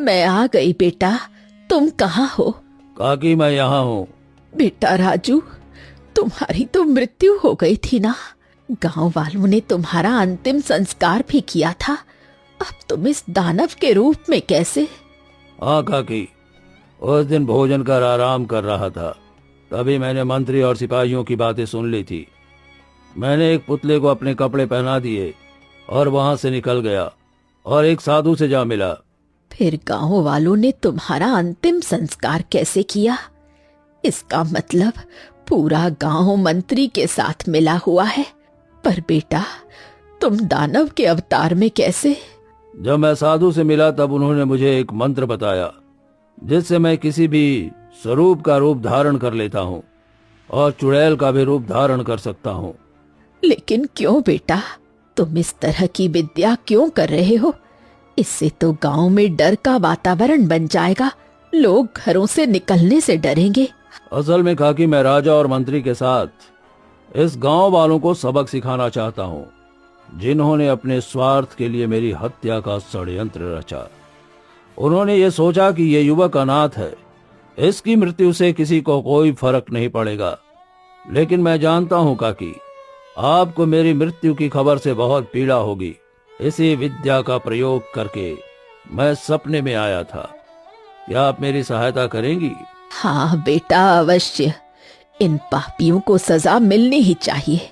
मैं आ गई बेटा, तुम कहाँ हो? काकी मैं यहाँ हूँ। बेटा राजू, तुम्हारी तो मृत्यु हो गई थी ना। गांव वालों ने तुम्हारा अंतिम संस्कार भी किया था। अब तुम इस दानव के रूप में कैसे? हाँ काकी, उस दिन भोजन कर आराम कर रहा था, तभी मैंने मंत्री और सिपाहियों की बातें सुन ली थी। मैंने एक पुतले को अपने कपड़े पहना दिए और वहां से निकल गया और एक साधु से जा मिला। फिर गांव वालों ने तुम्हारा अंतिम संस्कार कैसे किया? इसका मतलब पूरा गांव मंत्री के साथ मिला हुआ है। पर बेटा, तुम दानव के अवतार में कैसे? जब मैं साधु से मिला तब उन्होंने मुझे एक मंत्र बताया, जिससे मैं किसी भी स्वरूप का रूप धारण कर लेता हूँ और चुड़ैल का भी रूप धारण कर सकता हूँ। लेकिन क्यों बेटा, तुम इस तरह की विद्या क्यों कर रहे हो? इससे तो गांव में डर का वातावरण बन जाएगा। लोग घरों से निकलने से डरेंगे। असल में काकी, मैं राजा और मंत्री के साथ इस गांव वालों को सबक सिखाना चाहता हूँ, जिन्होंने अपने स्वार्थ के लिए मेरी हत्या का षड्यंत्र रचा। उन्होंने ये सोचा कि ये युवक अनाथ है, इसकी मृत्यु से किसी को कोई फर्क नहीं पड़ेगा। लेकिन मैं जानता हूँ काकी, आपको मेरी मृत्यु की खबर से बहुत पीड़ा होगी। इसी विद्या का प्रयोग करके मैं सपने में आया था। क्या आप मेरी सहायता करेंगी? हाँ बेटा, अवश्य। इन पापियों को सजा मिलनी ही चाहिए।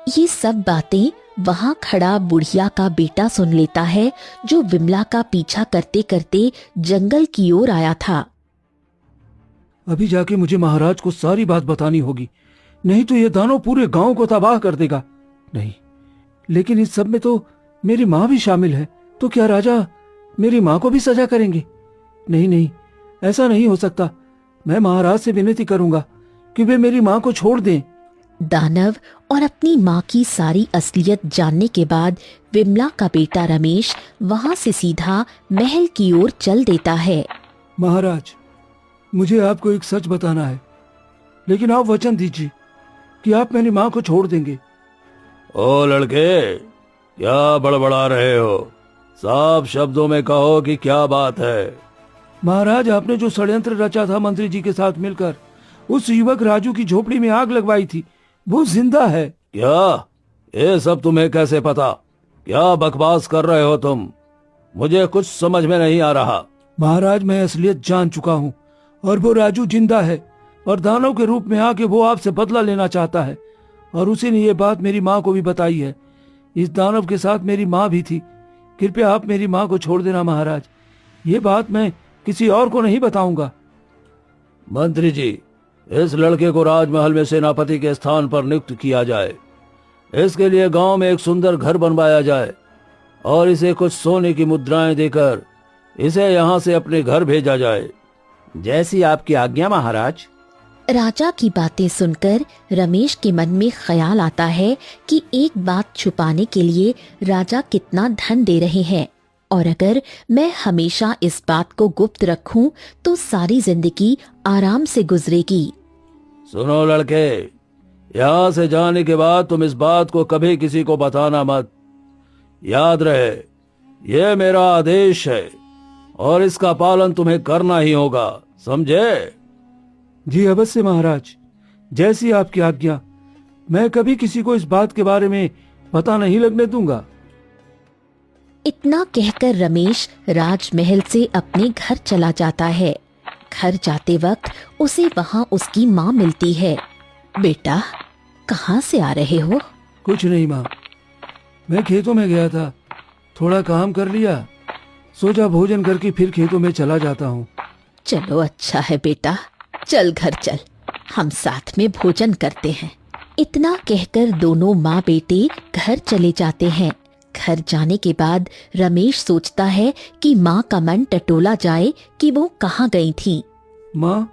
ये सब बातें वहां खड़ा बुढ़िया का बेटा सुन लेता है, जो विमला का पीछा करते करते जंगल की ओर आया था। अभी जाके मुझे महाराज को सारी बात बतानी होगी, नहीं तो ये दानव पूरे गांव को तबाह कर देगा। नहीं, लेकिन इस सब में तो मेरी माँ भी शामिल है, तो क्या राजा मेरी माँ को भी सजा करेंगे? नहीं नहीं, ऐसा नहीं हो सकता। मैं महाराज से विनती करूंगा कि वे मेरी माँ को छोड़ दें। दानव और अपनी माँ की सारी असलियत जानने के बाद विमला का बेटा रमेश वहां से सीधा महल की ओर चल देता है। महाराज, मुझे आपको एक सच बताना है, लेकिन आप वचन दीजिए कि आप मेरी माँ को छोड़ देंगे। ओ लड़के, क्या बड़बड़ा रहे हो? साफ शब्दों में कहो कि क्या बात है। महाराज, आपने जो षड्यंत्र रचा था मंत्री जी के साथ मिलकर, उस युवक राजू की झोपड़ी में आग लगवाई थी, वो जिंदा है। क्या? ये सब तुम्हें कैसे पता? क्या बकवास कर रहे हो तुम? मुझे कुछ समझ में नहीं आ रहा। महाराज, मैं असलियत जान चुका हूँ और वो राजू जिंदा है और दानव के रूप में आके वो आपसे बदला लेना चाहता है, और उसी ने ये बात मेरी माँ को भी बताई है। इस दानव के साथ मेरी माँ भी थी। कृपया आप मेरी माँ को छोड़ देना महाराज। ये बात मैं किसी और को नहीं बताऊंगा। मंत्री जी, इस लड़के को राजमहल में सेनापति के स्थान पर नियुक्त किया जाए। इसके लिए गांव में एक सुंदर घर बनवाया जाए और इसे कुछ सोने की मुद्राएं देकर इसे यहाँ से अपने घर भेजा जाए। जैसी आपकी आज्ञा महाराज। राजा की बातें सुनकर रमेश के मन में ख्याल आता है कि एक बात छुपाने के लिए राजा कितना धन दे रहे हैं, और अगर मैं हमेशा इस बात को गुप्त रखूं तो सारी जिंदगी आराम से गुजरेगी। सुनो लड़के, यहाँ से जाने के बाद तुम इस बात को कभी किसी को बताना मत। याद रहे, यह मेरा आदेश है और इसका पालन तुम्हें करना ही होगा, समझे? जी अवश्य महाराज, जैसी आपकी आज्ञा। मैं कभी किसी को इस बात के बारे में पता नहीं लगने दूंगा। इतना कहकर रमेश राजमहल से अपने घर चला जाता है। घर जाते वक्त उसे वहां उसकी माँ मिलती है। बेटा, कहाँ से आ रहे हो? कुछ नहीं माँ, मैं खेतों में गया था, थोड़ा काम कर लिया, सोचा भोजन करके फिर खेतों में चला जाता हूँ। चलो अच्छा है बेटा, चल घर चल, हम साथ में भोजन करते हैं। इतना कहकर दोनों माँ बेटे घर चले जाते हैं। घर जाने के बाद रमेश सोचता है कि माँ का मन टटोला जाए कि वो कहाँ गई थी। माँ,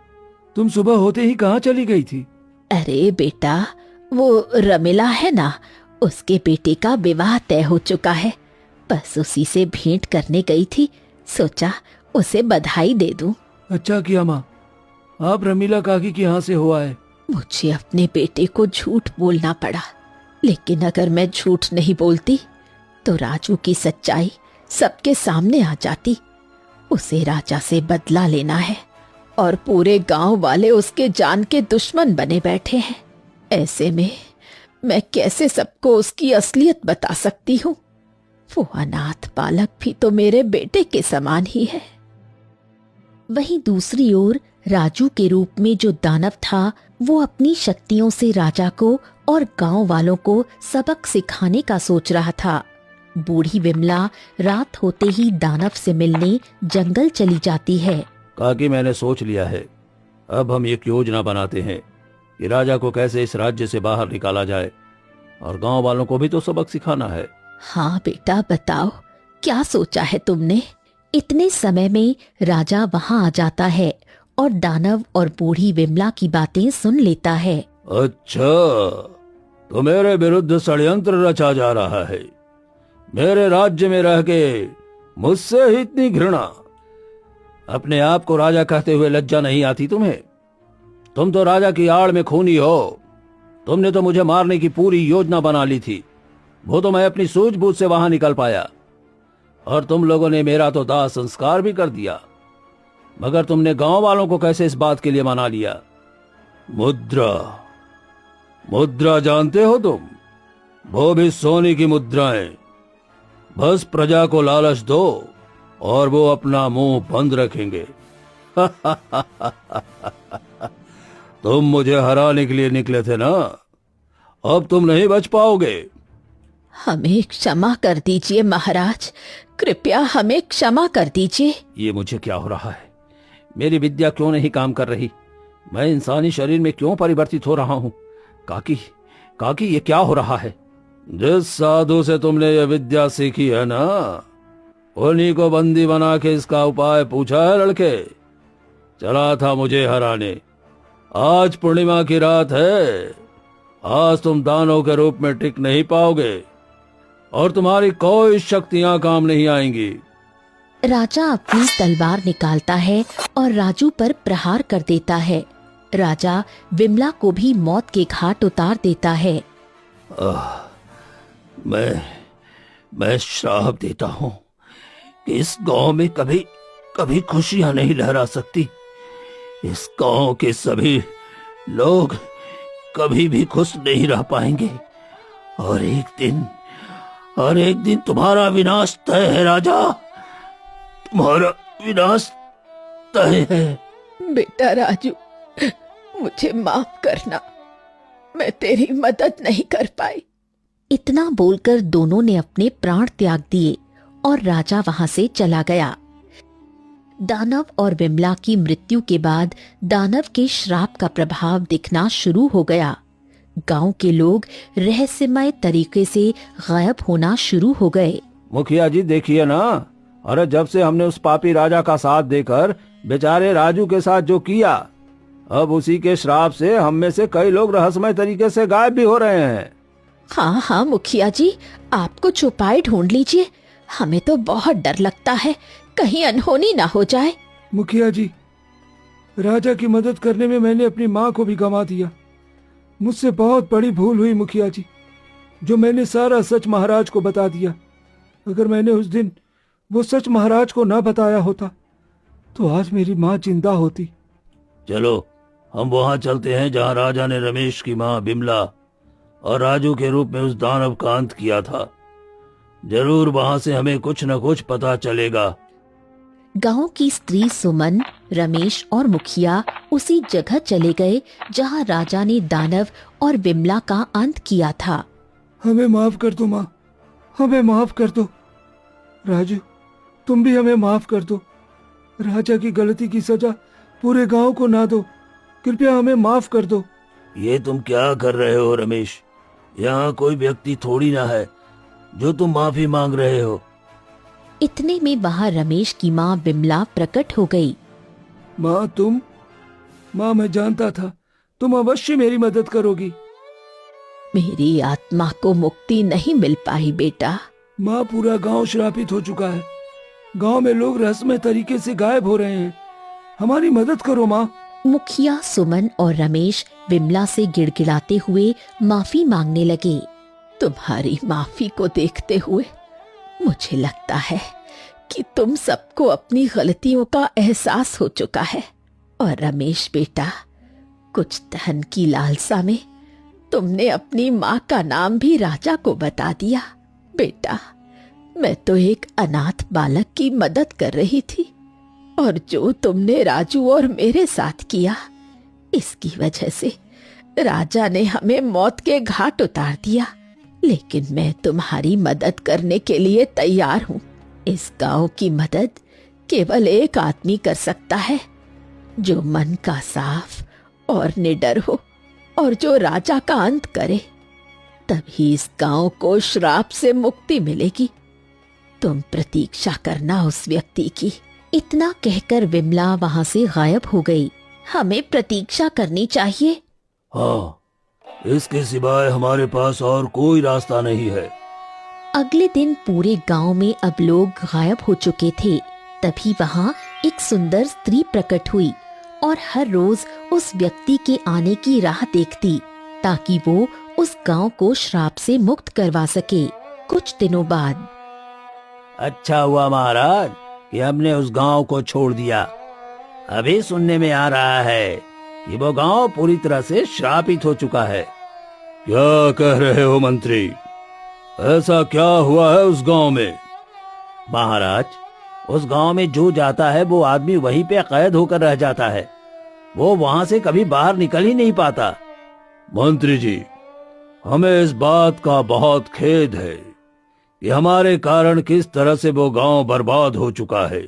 तुम सुबह होते ही कहाँ चली गई थी? अरे बेटा, वो रमिला है ना, उसके बेटे का विवाह तय हो चुका है, बस उसी से भेंट करने गई थी। सोचा उसे बधाई दे दूं। अच्छा किया माँ, आप रमीला काकी के यहाँ से हो आए। मुझे अपने बेटे को झूठ बोलना पड़ा, लेकिन अगर मैं झूठ नहीं बोलती तो राजू की सच्चाई सबके सामने आ जाती। उसे राजा से बदला लेना है और पूरे गांव वाले उसके जान के दुश्मन बने बैठे हैं। ऐसे में मैं कैसे सबको उसकी असलियत बता सकती हूँ? वो अनाथ बालक भी तो मेरे बेटे के समान ही है। वहीं दूसरी ओर राजू के रूप में जो दानव था, वो अपनी शक्तियों से राजा को और गांव वालों को सबक सिखाने का सोच रहा था। बूढ़ी विमला रात होते ही दानव से मिलने जंगल चली जाती है। काकी, मैंने सोच लिया है। अब हम एक योजना बनाते हैं कि राजा को कैसे इस राज्य से बाहर निकाला जाए, और गांव वालों को भी तो सबक सिखाना है। हाँ बेटा, बताओ क्या सोचा है तुमने? इतने समय में राजा वहां आ जाता है और दानव और बूढ़ी विमला की बातें सुन लेता है। अच्छा, तो मेरे विरुद्ध षड्यंत्र रचा जा रहा है। मेरे राज्य में रह के मुझसे ही इतनी घृणा। अपने आप को राजा कहते हुए लज्जा नहीं आती तुम्हें? तुम तो राजा की आड़ में खूनी हो। तुमने तो मुझे मारने की पूरी योजना बना ली थी। वो तो मैं अपनी सूझबूझ से वहां निकल पाया, और तुम लोगों ने मेरा तो दाह संस्कार भी कर दिया। मगर तुमने गांव वालों को कैसे इस बात के लिए मना लिया? मुद्रा, मुद्रा जानते हो तुम? वो भी सोने की मुद्राएं। बस प्रजा को लालच दो और वो अपना मुंह बंद रखेंगे। तुम मुझे हराने के लिए निकले थे ना? अब तुम नहीं बच पाओगे। हमें क्षमा कर दीजिए महाराज, कृपया हमें क्षमा कर दीजिए। ये मुझे क्या हो रहा है? मेरी विद्या क्यों नहीं काम कर रही? मैं इंसानी शरीर में क्यों परिवर्तित हो रहा हूँ? काकी, काकी, ये क्या हो रहा है? जिस साधु से तुमने ये विद्या सीखी है ना, उन्हीं को बंदी बना के इसका उपाय पूछा है लड़के। चला था मुझे हराने। आज पूर्णिमा की रात है। आज तुम दानव के रूप में टिक नहीं पाओगे और तुम्हारी कोई शक्तियां काम नहीं आएंगी। राजा अपनी तलवार निकालता है और राजू पर प्रहार कर देता है। राजा विमला को भी मौत के घाट उतार देता है। मैं श्राप देता हूँ कि इस गांव में कभी कभी खुशियां नहीं लहरा सकती। इस गांव के सभी लोग कभी भी खुश नहीं रह पाएंगे, और एक दिन तुम्हारा विनाश तय है राजा। तुम्हारा विनाश तय है। बेटा राजू, मुझे माफ करना, मैं तेरी मदद नहीं कर पाई। इतना बोलकर दोनों ने अपने प्राण त्याग दिए और राजा वहां से चला गया। दानव और विमला की मृत्यु के बाद दानव के श्राप का प्रभाव दिखना शुरू हो गया। गांव के लोग रहस्यमय तरीके से गायब होना शुरू हो गए। मुखिया जी, देखिए ना, अरे जब से हमने उस पापी राजा का साथ देकर बेचारे राजू के साथ जो किया, अब उसी के श्राप से हम में से कई लोग रहस्यमय तरीके से गायब भी हो रहे हैं। हाँ हाँ मुखिया जी, आप कुछ उपाय ढूंढ लीजिए। हमें तो बहुत डर लगता है, कहीं अनहोनी ना हो जाए। मुखिया जी, राजा की मदद करने में मैंने अपनी माँ को भी गंवा दिया। मुझसे बहुत बड़ी भूल हुई मुखिया जी, जो मैंने सारा सच महाराज को बता दिया। अगर मैंने उस दिन वो सच महाराज को ना बताया होता तो आज मेरी माँ जिंदा होती। चलो हम वहां चलते हैं जहां राजा ने रमेश की माँ बिमला और राजू के रूप में उस दानव का अंत किया था। जरूर वहां से हमें कुछ न कुछ पता चलेगा। गांव की स्त्री सुमन, रमेश और मुखिया उसी जगह चले गए जहां राजा ने दानव और बिमला का अंत किया था। हमें माफ कर दो माँ, हमें माफ कर दो। राजू, तुम भी हमें माफ कर दो। राजा की गलती की सजा पूरे गांव को ना दो, कृपया हमें माफ कर दो। ये तुम क्या कर रहे हो रमेश? यहाँ कोई व्यक्ति थोड़ी ना है जो तुम माफी मांग रहे हो। इतने में वहां रमेश की माँ बिमला प्रकट हो गई। माँ तुम? माँ, मैं जानता था तुम अवश्य मेरी मदद करोगी। मेरी आत्मा को मुक्ति नहीं मिल पाई बेटा। माँ, पूरा गांव श्रापित हो चुका है। गांव में लोग रहस्यमय तरीके से गायब हो रहे हैं। हमारी मदद करो माँ। मुखिया, सुमन और रमेश विमला से गिड़गिड़ाते हुए माफी मांगने लगे। तुम्हारी माफी को देखते हुए मुझे लगता है कि तुम सबको अपनी गलतियों का एहसास हो चुका है और रमेश बेटा, कुछ धन की लालसा में तुमने अपनी माँ का नाम भी राजा को बता दिया। बेटा, मैं तो एक अनाथ बालक की मदद कर रही थी और जो तुमने राजू और मेरे साथ किया, इसकी वजह से राजा ने हमें मौत के घाट उतार दिया। लेकिन मैं तुम्हारी मदद करने के लिए तैयार हूँ। इस गांव की मदद केवल एक आदमी कर सकता है, जो मन का साफ और निडर हो और जो राजा का अंत करे। तभी इस गांव को श्राप से मुक्ति मिलेगी। तुम प्रतीक्षा करना उस व्यक्ति की। इतना कहकर विमला वहां से गायब हो गई। हमें प्रतीक्षा करनी चाहिए। हाँ, इसके सिवाय हमारे पास और कोई रास्ता नहीं है। अगले दिन पूरे गांव में अब लोग गायब हो चुके थे। तभी वहां एक सुंदर स्त्री प्रकट हुई और हर रोज उस व्यक्ति के आने की राह देखती, ताकि वो उस गांव को श्राप से मुक्त करवा सके। कुछ दिनों बाद, अच्छा हुआ महाराज कि हमने उस गांव को छोड़ दिया। अभी सुनने में आ रहा है कि वो गांव पूरी तरह से श्रापित हो चुका है। क्या कह रहे हो मंत्री? ऐसा क्या हुआ है उस गांव में? महाराज, उस गांव में जो जाता है वो आदमी वहीं पे कैद होकर रह जाता है। वो वहां से कभी बाहर निकल ही नहीं पाता। मंत्री जी, हमें इस बात का बहुत खेद है कि हमारे कारण किस तरह से वो गांव बर्बाद हो चुका है।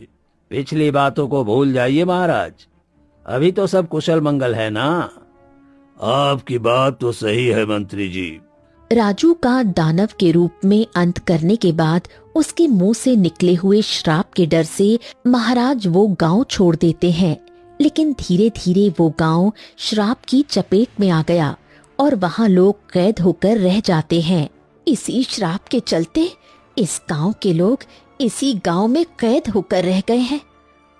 पिछली बातों को भूल जाइए महाराज, अभी तो सब कुशल मंगल है ना। आपकी बात तो सही है मंत्री जी। राजू का दानव के रूप में अंत करने के बाद उसके मुंह से निकले हुए श्राप के डर से महाराज वो गांव छोड़ देते हैं। लेकिन धीरे धीरे वो गांव श्राप की चपेट में आ गया और वहां लोग कैद होकर रह जाते हैं। इसी श्राप के चलते इस गांव के लोग इसी गांव में कैद होकर रह गए हैं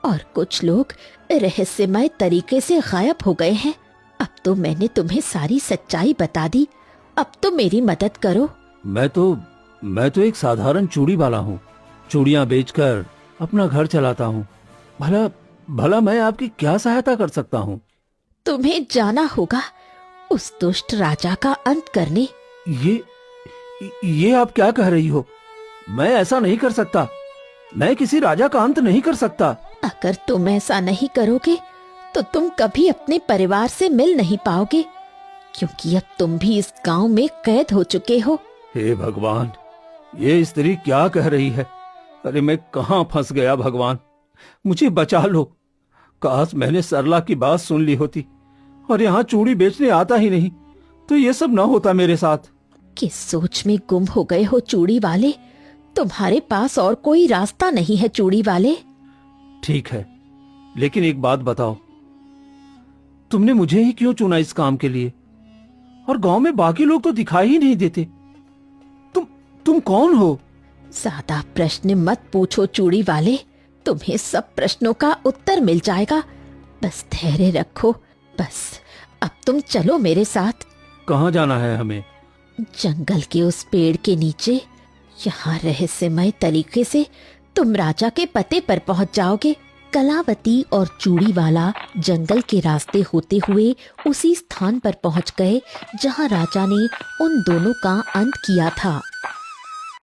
और कुछ लोग रहस्यमय तरीके से गायब हो गए हैं। अब तो मैंने तुम्हें सारी सच्चाई बता दी, अब तो मेरी मदद करो। मैं तो एक साधारण चूड़ी वाला हूँ। चूड़ियाँ बेचकर अपना घर चलाता हूँ। भला मैं आपकी क्या सहायता कर सकता हूँ? तुम्हें जाना होगा उस दुष्ट राजा का अंत करने। ये आप क्या कह रही हो? मैं ऐसा नहीं कर सकता। मैं किसी राजा का अंत नहीं कर सकता। अगर तुम ऐसा नहीं करोगे तो तुम कभी अपने परिवार से मिल नहीं पाओगे, क्योंकि अब तुम भी इस गांव में कैद हो चुके हो। हे भगवान, ये स्त्री क्या कह रही है? अरे मैं कहाँ फंस गया भगवान, मुझे बचा लो। काश मैंने सरला की बात सुन ली होती और यहाँ चूड़ी बेचने आता ही नहीं तो ये सब न होता मेरे साथ। किस सोच में गुम हो गए हो चूड़ी वाले? तुम्हारे पास और कोई रास्ता नहीं है चूड़ी वाले। ठीक है, लेकिन एक बात बताओ, तुमने मुझे ही क्यों चुना इस काम के लिए? और गांव में बाकी लोग तो दिखाई ही नहीं देते। तुम कौन हो? ज्यादा प्रश्न मत पूछो चूड़ी वाले, तुम्हें सब प्रश्नों का उत्तर मिल जाएगा। बस धैर्य रखो। बस अब तुम चलो मेरे साथ। कहाँ जाना है हमें? जंगल के उस पेड़ के नीचे। यहाँ रहस्यमय तरीके से तुम राजा के पते पर पहुँच जाओगे। कलावती और चूड़ी वाला जंगल के रास्ते होते हुए उसी स्थान पर पहुंच गए जहां राजा ने उन दोनों का अंत किया था।